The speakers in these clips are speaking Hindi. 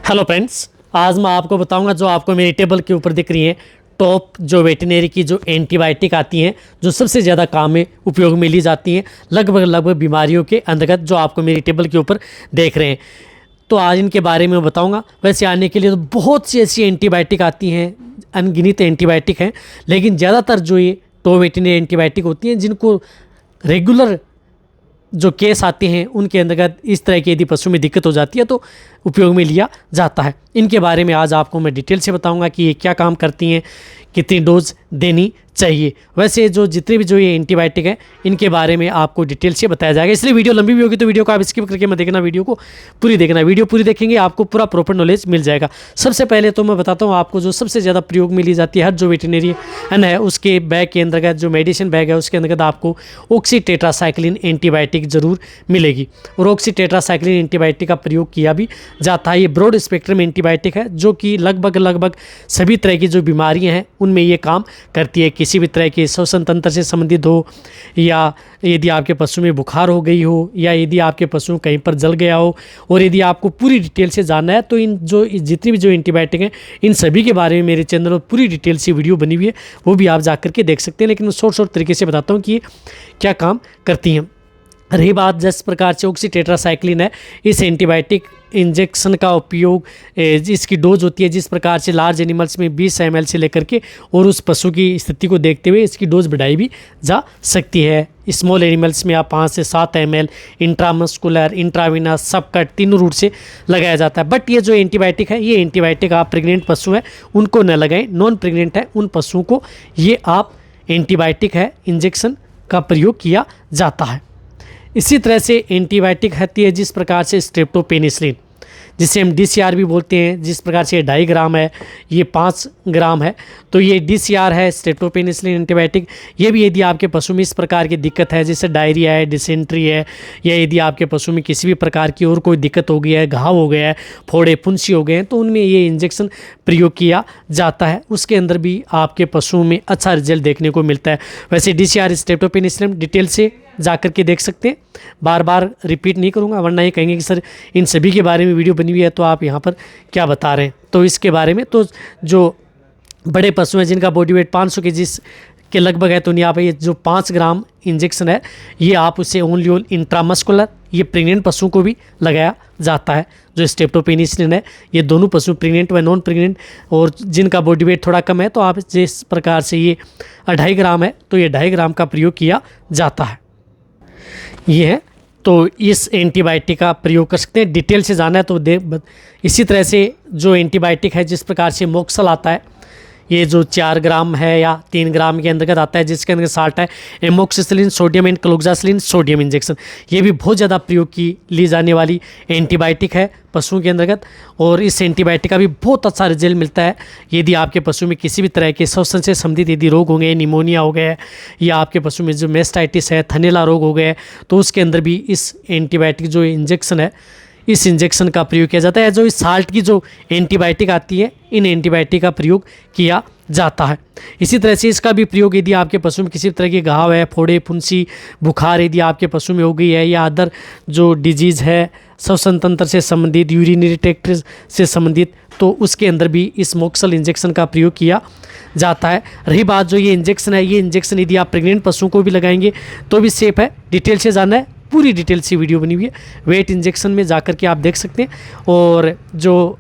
हेलो फ्रेंड्स, आज मैं आपको बताऊंगा जो आपको मेरी टेबल के ऊपर दिख रही है टॉप जो वेटनरी की जो एंटीबायोटिक आती हैं जो सबसे ज़्यादा काम में उपयोग में ली जाती हैं लगभग बीमारियों के अंतर्गत जो आपको मेरी टेबल के ऊपर देख रहे हैं। तो आज इनके बारे में मैं बताऊंगा। वैसे आने के लिए तो बहुत सी ऐसी एंटीबायोटिक आती हैं, अनगिनत एंटीबायोटिक हैं, लेकिन ज़्यादातर जो ये टॉप वेटनरी एंटीबायोटिक होती हैं जिनको रेगुलर जो केस आते हैं उनके अंतर्गत इस तरह की यदि पशु में दिक्कत हो जाती है तो उपयोग में लिया जाता है। इनके बारे में आज आपको मैं डिटेल से बताऊंगा कि ये क्या काम करती हैं, कितनी डोज देनी चाहिए। वैसे जो जितने भी जो ये एंटीबायोटिक हैं इनके बारे में आपको डिटेल से बताया जाएगा, इसलिए वीडियो लंबी भी होगी तो वीडियो को आप स्किप करके मत देखना, वीडियो को पूरी देखना। वीडियो पूरी देखेंगे आपको पूरा प्रॉपर नॉलेज मिल जाएगा। सबसे पहले तो मैं बताता हूँ आपको जो सबसे ज़्यादा प्रयोग में ली जाती है हर जो वेटरनरियन है उसके बैग के अंतर्गत जो मेडिसिन बैग है उसके अंतर्गत आपको ऑक्सीटेट्रासाइक्लिन एंटीबायोटिक ज़रूर मिलेगी। और ऑक्सीटेट्रासाइक्लिन एंटीबायोटिक का प्रयोग किया भी जाता है। ये ब्रॉड स्पेक्ट्रम एंटीबायोटिक है जो कि लगभग सभी तरह की जो बीमारियां हैं उनमें ये काम करती है। किसी भी तरह के श्वसन तंत्र से संबंधित हो, या यदि आपके पशु में बुखार हो गई हो, या यदि आपके पशु कहीं पर जल गया हो, और यदि आपको पूरी डिटेल से जानना है तो इन जो जितनी भी जो एंटीबायोटिक हैं इन सभी के बारे में मेरे चैनल पर पूरी डिटेल से वीडियो बनी हुई है, वो भी आप जा करके देख सकते हैं। लेकिन मैं शॉर्ट तरीके से बताता हूँ कि ये क्या काम करती हैं। रही बात जिस प्रकार से ऑक्सीटेट्रासाइक्लिन है, इस एंटीबायोटिक इंजेक्शन का उपयोग इसकी डोज होती है जिस प्रकार से लार्ज एनिमल्स में 20 ml से लेकर के और उस पशु की स्थिति को देखते हुए इसकी डोज बढ़ाई भी जा सकती है। स्मॉल एनिमल्स में आप 5 से 7 ml इंट्रामस्कुलर, इंट्राविनस, सबकट तीनों रूट से लगाया जाता है। बट ये जो एंटीबायोटिक है ये एंटीबायोटिक आप प्रेग्नेंट पशु हैं उनको न लगाएं, नॉन प्रेग्नेंट है उन पशुओं को ये आप एंटीबायोटिक है इंजेक्शन का प्रयोग किया जाता है। इसी तरह से एंटीबायोटिक आती है जिस प्रकार से स्ट्रेप्टोपेनिसिलिन, जिसे हम DCR भी बोलते हैं, जिस प्रकार से 2.5 ग्राम है, ये 5 ग्राम है, तो ये DCR है स्ट्रेप्टोपेनिसिलिन एंटीबायोटिक। ये भी यदि आपके पशु में इस प्रकार की दिक्कत है जैसे डायरिया है, डिसेंट्री है, या यदि आपके पशु में किसी भी प्रकार की और कोई दिक्कत हो गई है, घाव हो गया है, फोड़े फुंसी हो गए हैं, तो उनमें ये इंजेक्शन प्रयोग किया जाता है। उसके अंदर भी आपके पशुओं में अच्छा रिजल्ट देखने को मिलता है। वैसे DCR स्ट्रेप्टोपेनिसिलिन डिटेल से जा कर के देख सकते हैं, बार बार रिपीट नहीं करूंगा वरना ये कहेंगे कि सर इन सभी के बारे में वीडियो बनी हुई है तो आप यहाँ पर क्या बता रहे हैं। तो इसके बारे में तो जो बड़े पशु हैं जिनका बॉडी वेट 500 kg के लगभग है तो यहाँ पर ये जो 5 ग्राम इंजेक्शन है ये आप उसे ओनली इंट्रामस्कुलर, ये प्रेग्नेंट पशुओं को भी लगाया जाता है। जो स्ट्रेप्टोपेनिसिलिन है ये दोनों पशु प्रेग्नेंट व नॉन प्रेग्नेंट और जिनका बॉडी वेट थोड़ा कम है तो आप जिस प्रकार से ये 2.5 ग्राम है तो ये 2.5 ग्राम का प्रयोग किया जाता है। ये है तो इस एंटीबायोटिक का प्रयोग कर सकते हैं। डिटेल से जाना है तो इसी तरह से जो एंटीबायोटिक है जिस प्रकार से मोक्सल आता है ये जो 4 ग्राम है या 3 ग्राम के अंतर्गत आता है जिसके अंदर साल्ट है amoxicillin sodium and cloxacillin sodium injection. ये भी बहुत ज़्यादा प्रयोग की ली जाने वाली एंटीबायोटिक है पशुओं के अंतर्गत और इस एंटीबायोटिक का भी बहुत अच्छा रिजल्ट मिलता है। यदि आपके पशु में किसी भी तरह के श्वसन से संबंधित यदि रोग होंगे, निमोनिया हो गया या आपके पशु में जो मेस्टाइटिस है, थनेला रोग हो गया तो उसके अंदर भी इस एंटीबायोटिक जो इंजेक्शन है इस इंजेक्शन का प्रयोग किया जाता है। जो इस साल्ट की जो एंटीबायोटिक आती है इन एंटीबायोटिक का प्रयोग किया जाता है। इसी तरह से इसका भी प्रयोग यदि आपके पशु में किसी तरह के घाव है, फोड़े फुंसी, बुखार यदि आपके पशु में हो गई है या अदर जो डिजीज़ है श्वसन तंत्र से संबंधित, यूरिनरी ट्रैक्ट से संबंधित, तो उसके अंदर भी इस मोक्सल इंजेक्शन का प्रयोग किया जाता है। रही बात जो ये इंजेक्शन है, ये इंजेक्शन यदि आप प्रेग्नेंट पशुओं को भी लगाएंगे तो भी सेफ है। डिटेल से जानना है पूरी डिटेल से वीडियो बनी हुई है, वेट इंजेक्शन में जाकर के आप देख सकते हैं। और जो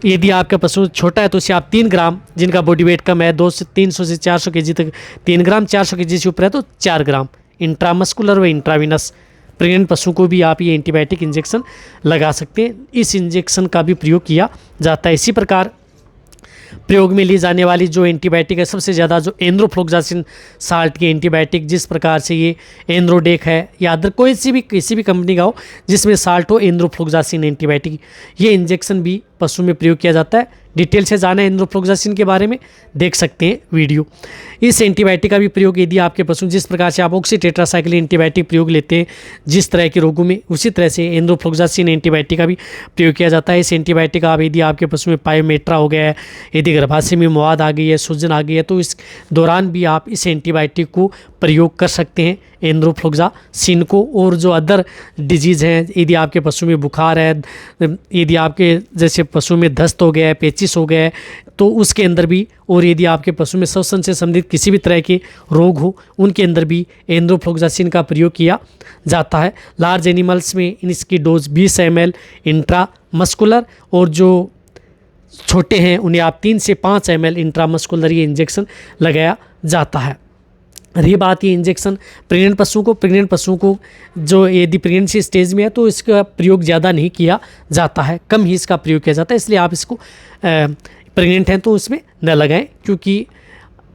यदि आपका पशु छोटा है तो उसे आप 3 ग्राम, जिनका बॉडी वेट कम है 300 से 400 kg तक 3 ग्राम, 400 kg से ऊपर है तो 4 ग्राम इंट्रामस्कुलर व इंट्राविनस प्रेग्नेंट पशु को भी आप ये एंटीबायोटिक इंजेक्शन लगा सकते हैं। इस इंजेक्शन का भी प्रयोग किया जाता है। इसी प्रकार प्रयोग में ली जाने वाली जो एंटीबायोटिक है सबसे ज़्यादा जो एंड्रोफ्लोक्सासिन साल्ट की एंटीबायोटिक, जिस प्रकार से ये एंड्रोडेक है या अदर किसी भी कंपनी का हो जिसमें साल्ट हो, एंड्रोफ्लोक्सासिन एंटीबायोटिक ये इंजेक्शन भी पशु में प्रयोग किया जाता है। डिटेल से जाना है एंड्रोफ्लोक्सासिन के बारे में देख सकते हैं वीडियो। इस एंटीबायोटिक का भी प्रयोग यदि आपके पशु जिस प्रकार से आप ऑक्सीटेट्रासाइक्लिन एंटीबायोटिक प्रयोग लेते हैं जिस तरह के रोगों में, उसी तरह से एंड्रोफ्लोक्सासिन एंटीबायोटिक का भी प्रयोग किया जाता है। इस एंटीबायोटिक का आप यदि आपके पशु में पायोमेट्रा हो गया है, यदि गर्भाशय में मवाद आ गई है, सूजन आ गई है, तो इस दौरान भी आप इस एंटीबायोटिक को प्रयोग कर सकते हैं एंड्रोफ्लोक्सासिन को। और जो अदर डिजीज़ हैं, यदि आपके पशु में बुखार है, यदि आपके जैसे पशु में दस्त हो गया है, पेचिस हो गया है, तो उसके अंदर भी, और यदि आपके पशु में श्वसन से संबंधित किसी भी तरह के रोग हो, उनके अंदर भी एंड्रोफ्लोक्सासिन का प्रयोग किया जाता है। लार्ज एनिमल्स में इसकी डोज 20 ml इंट्रामस्कुलर, और जो छोटे हैं उन्हें आप 3 से 5 ml इंट्रामस्कुलर ये इंजेक्शन लगाया जाता है। रही बात ये इंजेक्शन प्रेग्नेंट पशुओं को जो यदि प्रेगनेंसी स्टेज में है तो इसका प्रयोग ज़्यादा नहीं किया जाता है, कम ही इसका प्रयोग किया जाता है। इसलिए आप इसको प्रेग्नेंट हैं तो उसमें न लगाएं, क्योंकि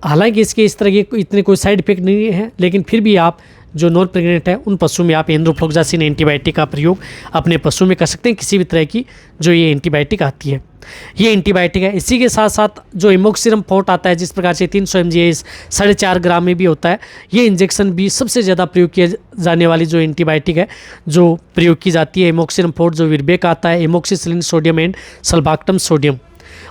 हालांकि इसके इस तरह के इतने कोई साइड इफेक्ट नहीं है, लेकिन फिर भी आप जो नॉन प्रेग्नेंट है उन पशुओं में आप एंड्रोफ्लोक्सासिन एंटीबायोटिक का प्रयोग अपने पशु में कर सकते हैं, किसी भी तरह की जो ये एंटीबायोटिक आती है। ये एंटीबायोटिक है। इसी के साथ साथ जो एमोक्सिलम फोर्ट आता है, जिस प्रकार से 300 mg 4.5 ग्राम में भी होता है, ये इंजेक्शन भी सबसे ज़्यादा प्रयोग किया जाने वाली जो एंटीबायोटिक है जो प्रयोग की जाती है। एमोक्सिलम फोर्ट जो विरबेक आता है, एमोक्सिसिलिन सोडियम एंड सल्बाक्टम सोडियम।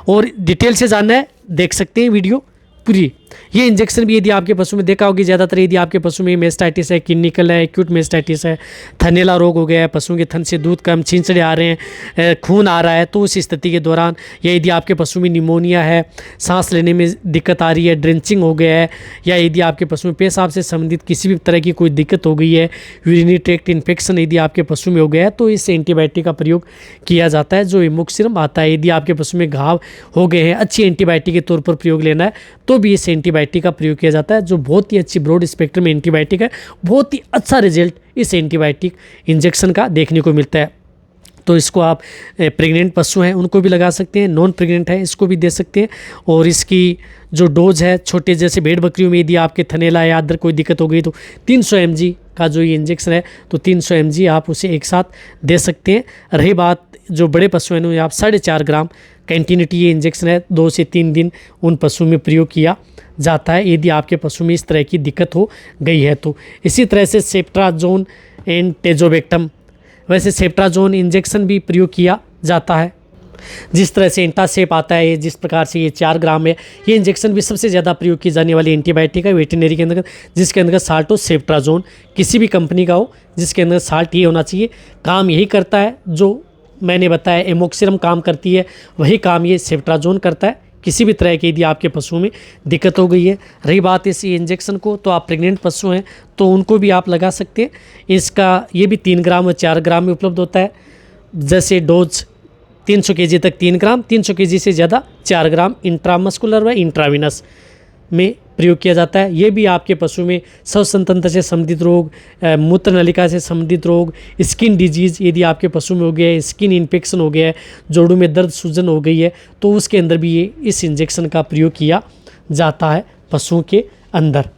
और डिटेल से जानना है देख सकते हैं वीडियो पूरी। ये इंजेक्शन भी यदि आपके पशु में देखा होगी, ज़्यादातर यदि आपके पशु में मेस्टाइटिस है, क्लिनिकल है, एक्यूट मेस्टाइटिस है, थनेला रोग हो गया है, पशुओं के थन से दूध कम, छींचड़े आ रहे हैं, खून आ रहा है, तो उस स्थिति के दौरान, या यदि आपके पशु में निमोनिया है, सांस लेने में दिक्कत आ रही है, ड्रेंचिंग हो गया है, या यदि आपके पशु में पेशाब से संबंधित किसी भी तरह की कोई दिक्कत हो गई है, यूरिनरी ट्रैक्ट इन्फेक्शन यदि आपके पशु में हो गया है, तो इस एंटीबायोटिक का प्रयोग किया जाता है जो एमोक्सिलम आता है। यदि आपके पशु में घाव हो गए हैं, अच्छी एंटीबायोटिक के तौर पर प्रयोग लेना है, तो भी इस एंटीबायोटिक का प्रयोग किया जाता है, जो बहुत ही अच्छी ब्रॉड स्पेक्ट्रम एंटीबायोटिक है। बहुत ही अच्छा रिजल्ट इस एंटीबायोटिक इंजेक्शन का देखने को मिलता है। तो इसको आप प्रेग्नेंट पशु हैं उनको भी लगा सकते हैं, नॉन प्रेग्नेंट है इसको भी दे सकते हैं। और इसकी जो डोज है, छोटे जैसे भेड़ बकरियों में यदि आपके थनेला या अदर कोई दिक्कत हो गई तो 300 mg का जो ये इंजेक्शन है, तो 300 mg आप उसे एक साथ दे सकते हैं। रही बात जो बड़े पशु हैं, उन्हें आप 4.5 ग्राम कंटिन्यूटी ये इंजेक्शन है 2 से 3 दिन उन पशु में प्रयोग किया जाता है, यदि आपके पशु में इस तरह की दिक्कत हो गई है तो। इसी तरह से सेप्ट्राजोन एंड टेजोबेक्टम, वैसे सेप्ट्राजोन इंजेक्शन भी प्रयोग किया जाता है। जिस तरह से एंटासेप आता है, जिस प्रकार से ये 4 ग्राम है, ये इंजेक्शन भी सबसे ज़्यादा प्रयोग की जाने वाली एंटीबायोटिक है वेटरनरी के अंतर्गत, जिसके अंतर्गत साल्ट हो सेप्ट्राजोन, किसी भी कंपनी का हो जिसके अंदर साल्ट ही होना चाहिए। काम यही करता है जो मैंने बताया एमोक्सिलम काम करती है, वही काम ये सेप्ट्राजोन करता है। किसी भी तरह की यदि आपके पशुओं में दिक्कत हो गई है, रही बात इस इंजेक्शन को, तो आप प्रेग्नेंट पशु हैं तो उनको भी आप लगा सकते हैं। इसका ये भी 3 ग्राम और 4 ग्राम में उपलब्ध होता है। जैसे डोज 300 kg तक 3 ग्राम, 300 kg से ज़्यादा 4 ग्राम इंट्रामस्कुलर व इंट्राविनस में प्रयोग किया जाता है। ये भी आपके पशु में श्वसन तंत्र से संबंधित रोग, मूत्र नलिका से संबंधित रोग, स्किन डिजीज़ यदि आपके पशु में हो गया है, स्किन इन्फेक्शन हो गया है, जोड़ों में दर्द सूजन हो गई है, तो उसके अंदर भी ये इस इंजेक्शन का प्रयोग किया जाता है पशुओं के अंदर।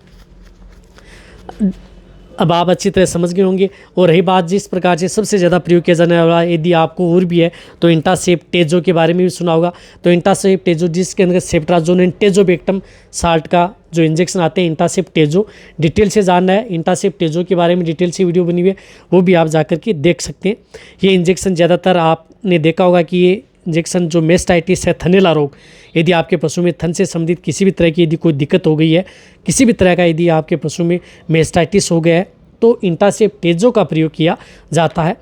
अब आप अच्छी तरह समझ गए होंगे। और रही बात जिस प्रकार से सबसे ज़्यादा प्रयोग किया जाने वाला, यदि आपको और भी है तो इंटासेप टेजो के बारे में भी सुना होगा। तो इंटासेप टेजो जिसके अंदर सेप्ट्राजोन एंड टेजोबेक्टम साल्ट का जो इंजेक्शन आते हैं, इंटासेप टेजो, डिटेल से जानना है इंटासेप टेजो के बारे में डिटेल से वीडियो बनी हुई है, वो भी आप जाकर के देख सकते हैं। ये इंजेक्शन ज़्यादातर आपने देखा होगा कि ये इंजेक्शन जो मेस्टाइटिस है, थनेला रोग, यदि आपके पशु में थन से संबंधित किसी भी तरह की यदि कोई दिक्कत हो गई है, किसी भी तरह का यदि आपके पशु में मेस्टाइटिस हो गया है, तो इंटासेप टेजो का प्रयोग किया जाता है।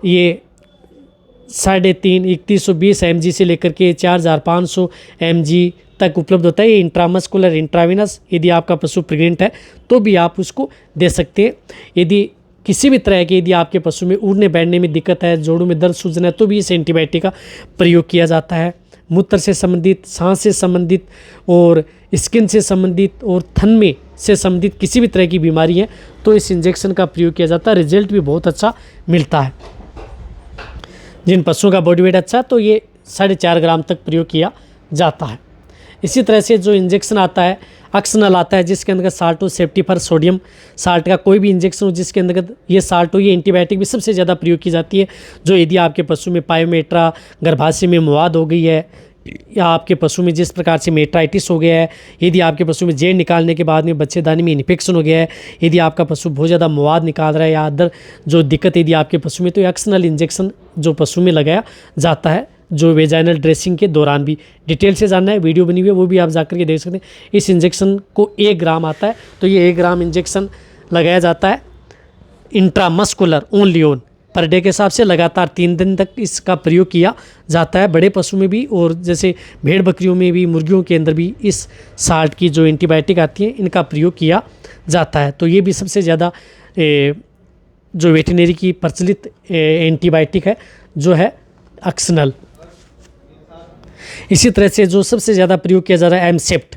ये 3120 mg से लेकर के 4500 mg तक उपलब्ध होता है। ये इंट्रामस्कुलर इंट्राविनस, यदि आपका पशु प्रेग्नेंट है तो भी आप उसको दे सकते हैं। यदि किसी भी तरह के यदि आपके पशु में उड़ने बैठने में दिक्कत है, जोड़ों में दर्द सूजन है, तो भी इस एंटीबायोटिक का प्रयोग किया जाता है। मूत्र से संबंधित, सांस से संबंधित और स्किन से संबंधित और थन में से संबंधित किसी भी तरह की बीमारी है तो इस इंजेक्शन का प्रयोग किया जाता है। रिजल्ट भी बहुत अच्छा मिलता है। जिन पशुओं का बॉडी वेट अच्छा है तो ये 4.5 ग्राम तक प्रयोग किया जाता है। इसी तरह से जो इंजेक्शन आता है, अक्सनल आता है, जिसके अंतर्गत साल्ट हो सेफ्टी फॉर सोडियम साल्ट का कोई भी इंजेक्शन हो जिसके अंतर्गत ये साल्ट हो, ये एंटीबायोटिक भी सबसे ज़्यादा प्रयोग की जाती है। जो यदि आपके पशु में पायोमेट्रा गर्भाशय में मवाद हो गई है, या आपके पशु में जिस प्रकार से मेट्राइटिस हो गया है, यदि आपके पशु में जेड निकालने के बाद में बच्चेदानी में इन्फेक्शन हो गया है, यदि आपका पशु बहुत ज़्यादा मवाद निकाल रहा है या अदर जो दिक्कत यदि आपके पशु में, तो एक्सनल इंजेक्शन जो पशु में लगाया जाता है जो वेजाइनल ड्रेसिंग के दौरान भी। डिटेल से जानना है, वीडियो बनी हुई है, वो भी आप जाकर के देख सकते हैं। इस इंजेक्शन को 1 ग्राम आता है, तो ये 1 ग्राम इंजेक्शन लगाया जाता है intramuscular only on per day के हिसाब से। लगातार 3 दिन तक इसका प्रयोग किया जाता है, बड़े पशु में भी और जैसे भेड़ बकरियों में भी, मुर्गियों के अंदर भी इस साल्ट की जो एंटीबायोटिक आती है इनका प्रयोग किया जाता है। तो ये भी सबसे ज़्यादा जो वेटरनरी की प्रचलित एंटीबायोटिक है जो है अक्सनल। इसी तरह से जो सबसे ज़्यादा प्रयोग किया जा रहा है एमसेप्ट,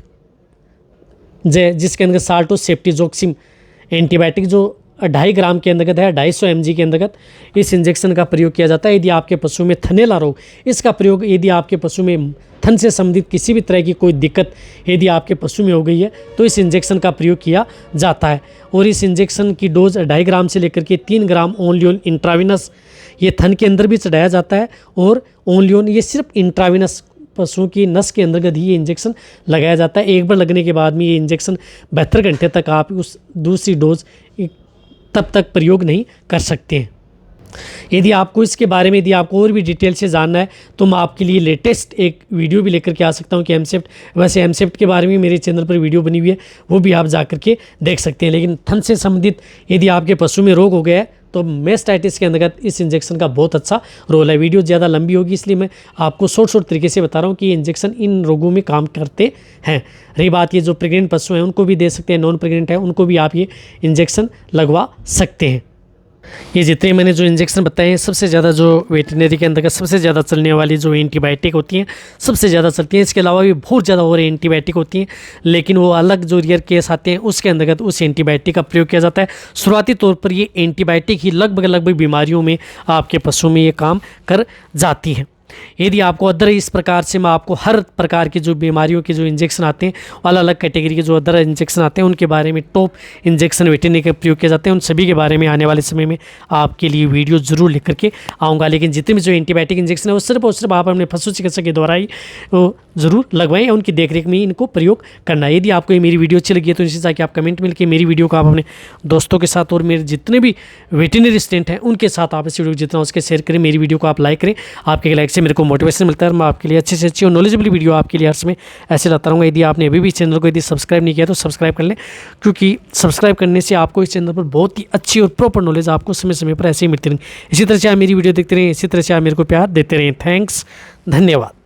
जिसके अंदर साल्टो सेप्टिजोक्सिम एंटीबायोटिक जो 2.5 ग्राम के अंतर्गत है, 250 mg के अंतर्गत इस इंजेक्शन का प्रयोग किया जाता है। यदि आपके पशु में थनैला रोग, इसका प्रयोग यदि आपके पशु में थन से संबंधित किसी भी तरह की कोई दिक्कत यदि आपके पशु में हो गई है तो इस इंजेक्शन का प्रयोग किया जाता है। और इस इंजेक्शन की डोज 2.5 ग्राम से लेकर के 3 ग्राम ओनली ऑन इंट्राविनस, ये थन के अंदर भी चढ़ाया जाता है और ओनली ऑन ये सिर्फ इंट्राविनस पशुओं की नस के अंतर्गत ही ये इंजेक्शन लगाया जाता है। एक बार लगने के बाद में ये इंजेक्शन 72 घंटे तक आप उस दूसरी डोज तब तक प्रयोग नहीं कर सकते हैं। यदि आपको इसके बारे में, यदि आपको और भी डिटेल से जानना है तो मैं आपके लिए लेटेस्ट एक वीडियो भी लेकर के आ सकता हूं कि एमसेप्ट, वैसे एमसेप्ट के बारे में मेरे चैनल पर वीडियो बनी हुई है, वो भी आप जा कर के देख सकते हैं। लेकिन थन से संबंधित यदि आपके पशु में रोग हो गया है तो मेस्टाइटिस के अंतर्गत इस इंजेक्शन का बहुत अच्छा रोल है। वीडियो ज़्यादा लंबी होगी इसलिए मैं आपको शॉर्ट तरीके से बता रहा हूँ कि ये इंजेक्शन इन रोगों में काम करते हैं। रही बात ये जो प्रेग्नेंट पशु हैं उनको भी दे सकते हैं, नॉन प्रेग्नेंट है उनको भी आप ये इंजेक्शन लगवा सकते हैं। ये जितने मैंने जो इंजेक्शन बताए हैं, सबसे ज़्यादा जो वेटरनरी के अंतर्गत सबसे ज़्यादा चलने वाली जो एंटीबायोटिक होती हैं सबसे ज़्यादा चलती हैं। इसके अलावा भी बहुत ज़्यादा और एंटीबायोटिक होती हैं, लेकिन वो अलग जो रियर केस आते हैं उसके अंतर्गत उस एंटीबायोटिक का प्रयोग किया जाता है। शुरुआती तौर पर ये एंटीबायोटिक ही लगभग बीमारियों में आपके पशु में ये काम कर जाती हैं। यदि आपको अदर इस प्रकार से मैं आपको हर प्रकार की जो बीमारियों के जो इंजेक्शन आते हैं, अलग अलग कैटेगरी के जो अदर इंजेक्शन आते हैं उनके बारे में, टॉप इंजेक्शन वेटरनरी के प्रयोग किए जाते हैं, उन सभी के बारे में आने वाले समय में आपके लिए वीडियो ज़रूर लेकर के आऊँगा। लेकिन जितने भी जो एंटीबायोटिक इंजेक्शन है वो सिर्फ और सिर्फ आप अपने पशु चिकित्सक के द्वारा ही ज़रूर लगवाएं या उनकी देखरेख में इनको प्रयोग करना है। यदि आपको ये मेरी वीडियो अच्छी लगी है तो इसी तरह कि आप कमेंट मिल के मेरी वीडियो को आप अपने दोस्तों के साथ और मेरे जितने भी वेटरनरी स्टूडेंट हैं उनके साथ आप इस वीडियो को जितना उसके शेयर करें। मेरी वीडियो को आप लाइक करें, आपके लाइक से मेरे को मोटिवेशन मिलता है। मैं आपके लिए अच्छी से अच्छी और नॉलेजेबल वीडियो आपके लिए हर समय ऐसे लाता रहूँगा। यदि आपने अभी भी चैनल को यदि सब्सक्राइब नहीं किया तो सब्सक्राइब कर लें, क्योंकि सब्सक्राइब करने से आपको इस चैनल पर बहुत ही अच्छी और प्रॉपर नॉलेज आपको समय समय पर ऐसे ही मिलती रहेंगी। इसी तरह से आप मेरी वीडियो देखते रहें, इसी तरह से आप मेरे को प्यार देते रहें। थैंक्स, धन्यवाद।